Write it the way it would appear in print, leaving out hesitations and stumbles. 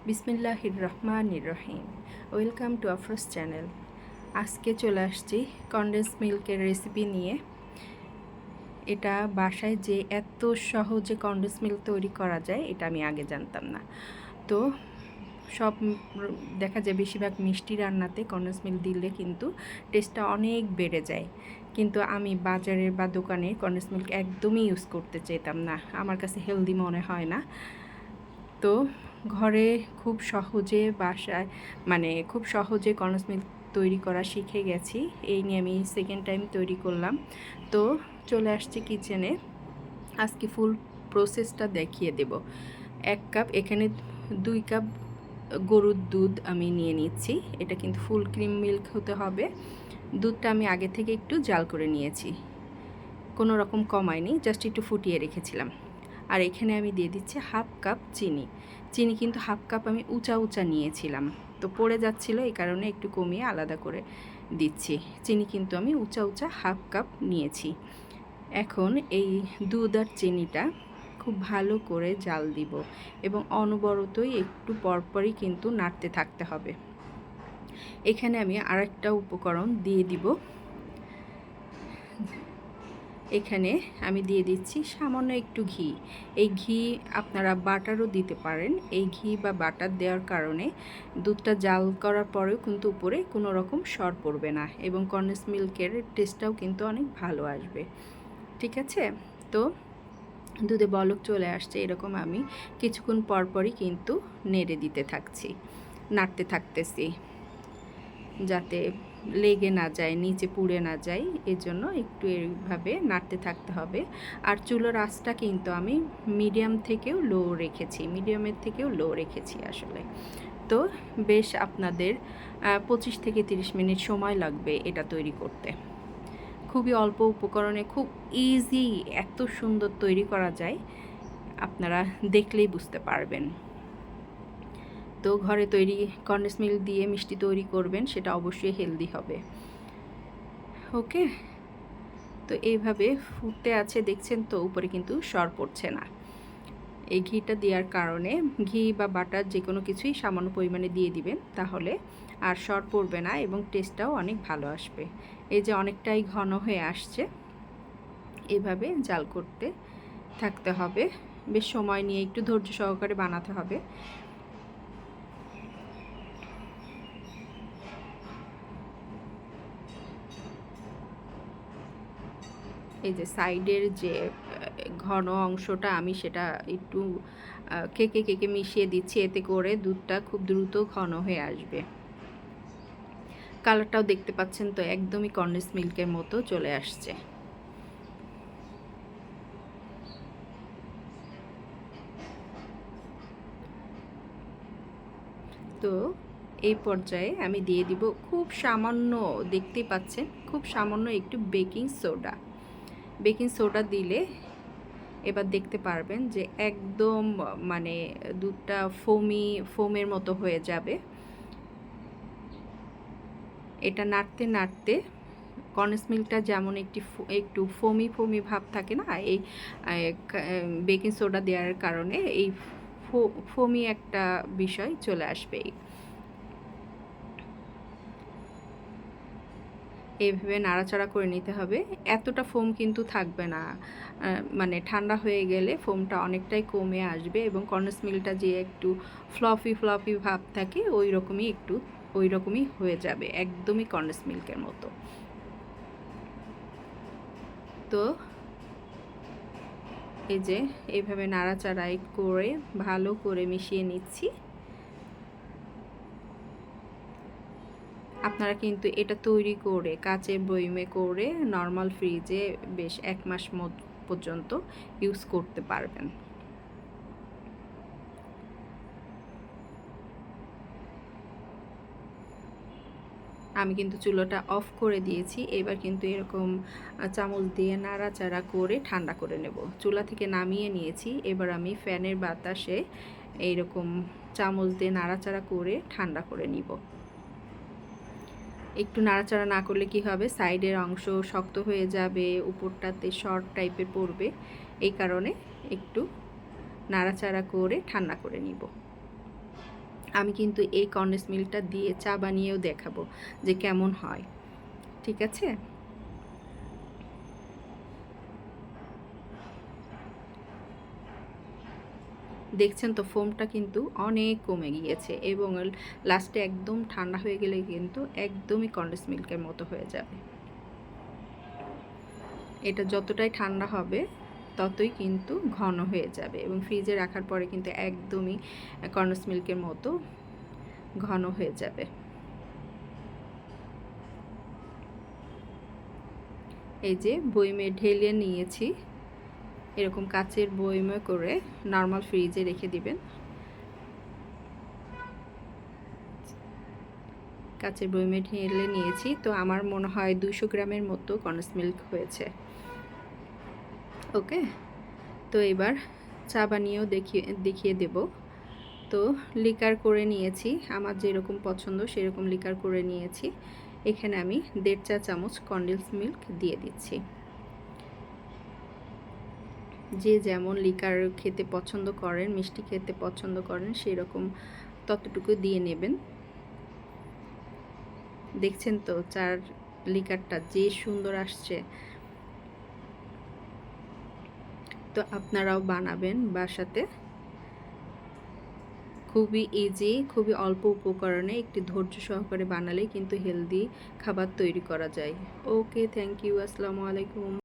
বিসমিল্লাহির রহমানির রহিম। Welcome to Afroz channel. আজকে চলে আসছি কনডেন্স মিল্কের রেসিপি নিয়ে। এটা বাসায় যে এত সহজে কনডেন্স মিল্ক তৈরি করা যায় এটা আমি আগে জানতাম না। তো সব দেখা যায় বেশিরভাগ মিষ্টি রান্নাতে কনডেন্স মিল্ক দিলে কিন্তু টেস্টটা অনেক বেড়ে যায়, কিন্তু আমি বাজারের বা দোকানে কনডেন্স মিল্ক একদমই ইউজ করতে চাইতাম না, আমার কাছে হেলদি মনে হয় না। তো ঘরে খুব সহজে বাসায় খুব সহজে কনডেন্স মিল্ক তৈরি করা শিখে গেছি। এই নিয়ে আমি সেকেন্ড টাইম তৈরি করলাম। তো চলে আসছি কিচেনে, আজকে ফুল প্রসেসটা দেখিয়ে দেব। 1 কাপ, এখানে 2 কাপ গরুর দুধ আমি নিয়ে নিচ্ছি। এটা কিন্তু ফুল ক্রিম মিল্ক হতে হবে। দুধটা আমি আগে থেকে একটু জাল করে নিয়েছি, কোনো রকম কমাইনি, জাস্ট একটু ফুটিয়ে রেখেছিলাম। আর এখানে আমি দিয়ে দিচ্ছি 1/2 কাপ চিনি। চিনি কিন্তু 1/2 কাপ আমি উঁচা নিয়েছিলাম, তো পড়ে যাচ্ছিল, এই কারণে একটু কমিয়ে আলাদা করে দিচ্ছি। চিনি কিন্তু আমি উঁচা 1/2 কাপ নিয়েছি। এখন এই দুধ আর চিনিটা খুব ভালো করে জাল দিব এবং অনবরতই একটু পরপরই কিন্তু নাড়তে থাকতে হবে। এখানে আমি আরেকটা উপকরণ দিয়ে দিব। এখানে আমি দিয়ে দিচ্ছি সামান্য একটু ঘি। এই ঘি আপনারা বাটারও দিতে পারেন। এই ঘি বা বাটার দেওয়ার কারণে দুধটা জাল করার পরেও কিন্তু উপরে কোনো রকম সর পড়বে না এবং কনডেন্স মিল্কের টেস্টটাও কিন্তু অনেক ভালো আসবে। ঠিক আছে? তো দুধে বলক চলে আসছে, এরকম আমি কিছুক্ষণ পরপরই কিন্তু নেড়ে দিতে থাকছি, নাড়তে থাকতেছি যাতে লেগে না যায়, নিচে পুড়ে না যায়, এজন্য একটু এইভাবে নাড়তে থাকতে হবে। আর চুলার আঁচটা কিন্তু আমি মিডিয়ামের থেকেও লো রেখেছি আসলে। তো বেশ আপনাদের 25 থেকে 30 মিনিট সময় লাগবে এটা তৈরি করতে। খুবই অল্প উপকরণে খুব ইজি এত সুন্দর তৈরি করা যায়, আপনারা দেখলেই বুঝতে পারবেন। তো ঘরে তৈরি কনডেন্স মিল্ক দিয়ে মিষ্টি তৈরি করবেন, সেটা অবশ্যই হেলদি হবে। ওকে, তো এইভাবে ফুটতে আছে, দেখছেন তো উপরে কিন্তু সর পড়ছে না। এই ঘিটা দেওয়ার কারণে, ঘি বা বাটার যে কোনো কিছুই সামান্য পরিমাণে দিয়ে দিবেন, তাহলে আর সর পড়বে না এবং টেস্টটাও অনেক ভালো আসবে। এই যে অনেকটাই ঘন হয়ে আসছে, এভাবে জাল করতে থাকতে হবে। বেশ সময় নিয়ে একটু ধৈর্য সহকারে বানাতে হবে। এই যে সাইডের যে ঘন অংশটা, আমি সেটা একটু কেকে মিশিয়ে দিচ্ছি, এতে করে দুধটা খুব দ্রুত ঘন হয়ে আসবে। কালারটাও দেখতে পাচ্ছেন তো, একদমই কনডেন্স মিল্কের মতো চলে আসছে। তো এই পর্যায়ে আমি দিয়ে দিব খুব সামান্য, দেখতেই পাচ্ছেন, খুব সামান্য একটু বেকিং সোডা দিলে এবার দেখতে পারবেন যে একদম দুধটা ফোমের মতো হয়ে যাবে। এটা নাড়তে নাড়তে কনডেন্স মিল্কটা যেমন একটু ফোমি ভাব থাকে না, এই বেকিং সোডা দেওয়ার কারণে এই ফোমি একটা বিষয় চলে আসবে। এইভাবে নাড়াচাড়া করে নিতে হবে। এতটা ফোম কিন্তু থাকবে না, ঠান্ডা হয়ে গেলে ফোমটা অনেকটাই কমে আসবে এবং কনডেন্স মিল্কটা যে একটু ফ্লফি ভাব থাকে ওই রকমই হয়ে যাবে, একদমই কনডেন্স মিল্কের মতো। তো এই যে এইভাবে নাড়াচাড়া করে ভালো করে মিশিয়ে নিচ্ছি। আপনারা কিন্তু এটা তৈরি করে কাচের বয়মে করে নর্মাল ফ্রিজে বেশ 1 মাস পর্যন্ত ইউজ করতে পারবেন। আমি কিন্তু চুলাটা অফ করে দিয়েছি। এবার কিন্তু এরকম চামচ দিয়ে নাড়াচাড়া করে ঠান্ডা করে নেব। চুলা থেকে নামিয়ে নিয়েছি। এবার আমি ফ্যানের বাতাসে এইরকম চামচ দিয়ে নাড়াচাড়া করে ঠান্ডা করে নিব। একটু নাড়াচাড়া না করলে কি হবে, সাইডের অংশ শক্ত হয়ে যাবে, উপরটাতে শর্ট টাইপের পড়বে। এই কারণে একটু নাড়াচাড়া করে ঠান্ডা করে নিব। আমি কিন্তু এই কন্ডেন্স মিল্কটা দিয়ে চা বানিয়েও দেখাবো যে কেমন হয়। ঠিক আছে, দেখছেন তো ফোমটা কিন্তু অনেক কমে গিয়েছে এবং লাস্টে একদম ঠান্ডা হয়ে গেলে কিন্তু একদমই কন্ডেন্স মিল্কের মতো হয়ে যাবে। এটা যতটাই ঠান্ডা হবে ততই কিন্তু ঘন হয়ে যাবে এবং ফ্রিজে রাখার পরে কিন্তু একদমই কন্ডেন্স মিল্কের মতো ঘন হয়ে যাবে। এই যে বয়মে ঢেলে নিয়েছি, এরকম কাচের বয়মে করে নর্মাল ফ্রিজে রেখে দিবেন। কাচের বয়মে ঢেলে নিয়েছি, তো আমার মনে হয় 200 গ্রামের মতো কন্ডেন্স মিল্ক হয়েছে। ওকে, তো এবার চা বানিয়েও দেখিয়ে দেব। তো লিকার করে নিয়েছি, আমার যেরকম পছন্দ সেরকম লিকার করে নিয়েছি। এখানে আমি 1.5 চা চামচ কন্ডেন্স মিল্ক দিয়ে দিচ্ছি। যে যেমন লিকার খেতে পছন্দ করেন, মিষ্টি খেতে পছন্দ করেন, সেই রকম ততটুকু দিয়ে নেবেন। দেখছেন তো চার লিকারটা যে সুন্দর আসছে। তো আপনারাও বানাবেন বাসাতে, খুবই ইজি, খুবই অল্প উপকরণে একটি ধৈর্য সহকারে বানালেই কিন্তু হেলদি খাবার তৈরি করা যায়। ওকে, থ্যাংক ইউ, আসসালামু আলাইকুম।